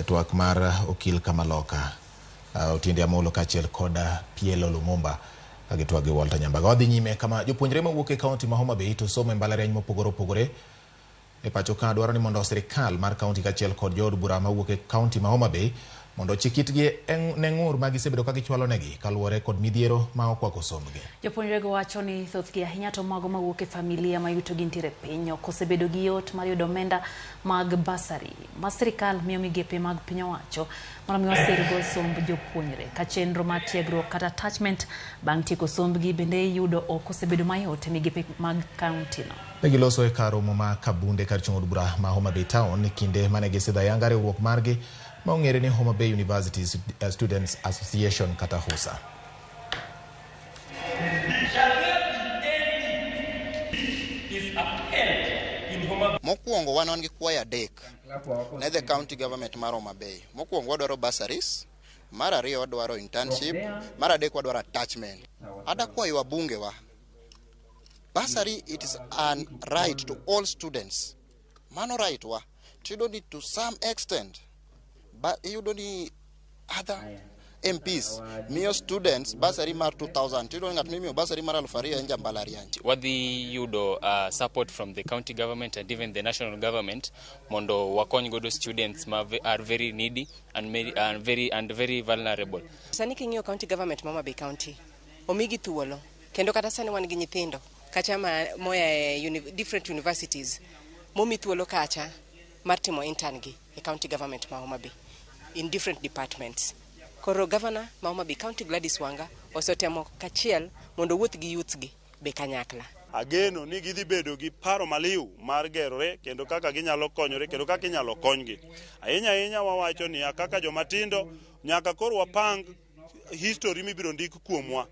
twak mar okil Kamaloka Otiende Amolo kachiel koda Pielo Lumumba kagitwak gi Walter Nyambaga. Wadhi nyime kama jopuonjre mawuok e kaunti ma Homa Bay to somo e mbalariany mopogore opogore e pacho ka dwaro ni mondo sirikal mar kaunti kachiel kod jood bura mawuok e kaunti ma Homa Bay mondo chikitgi ne ng'ur ma gisebedo ka gichwalo negi kaluwore kod midhiero ma okwako sombgi. Jopuonjre go wacho ni thothgi ahinya to mago mawuok e familia ma yutogi nitiere piny ok osebedo gi yot mar yudo omenda mag basari ma sirikal miyo migepe mag piny owacho mondo mi wasirgo somb jopuonjre ka chenro mar tiegruok kata attachment bang' tieko sombgi bende yudo ok osebedo mayot e migepe mag kaunti no. Negiloso e kar romo ma Kabunde kar chung od bura ma Homa Bay Town kinde mane gisidho ayanga riwruok margi ma ong'ere ni Homa Bay University Students Association kata HUSA. Mokwongo wan gi kwaya adek ne the county government mar Homa Bay. Mokwongo wadwaro bursaries, mar ariyo wadwaro internship, mar adek wadwaro attachment. Adakwayo wabunge wa. Bursary, it is a right to all students. Mano right wa. You don't need to some extent, but you don't need other MPs. Mio students bursary mar 2000. You don't get me bursary mar alfaria nja mbalarianti. What the yudo support from the county government and even the national government mondo wakonygo students are very needy and very vulnerable. Sani king'iyo county government Homa Bay County omigi thuolo kendo kata sani wan gi nyithindo kacha moya different universities momi thuolo kacha mar timo intern gi e county government ma Homa Bay in different departments. Koro governor ma Homa Bay County Gladys Wanga osotemo kachiel mondo wuoth gi youth gi be kanyakla. Ageno ni gidhi bedo gi paro maliw mar gerore kendo kaka ginyalo konyore kendo kaka inyalo konygi. Ahinya wawacho ni kaka joma tindo nyaka koro wapang history mibiro ndik kuomwa.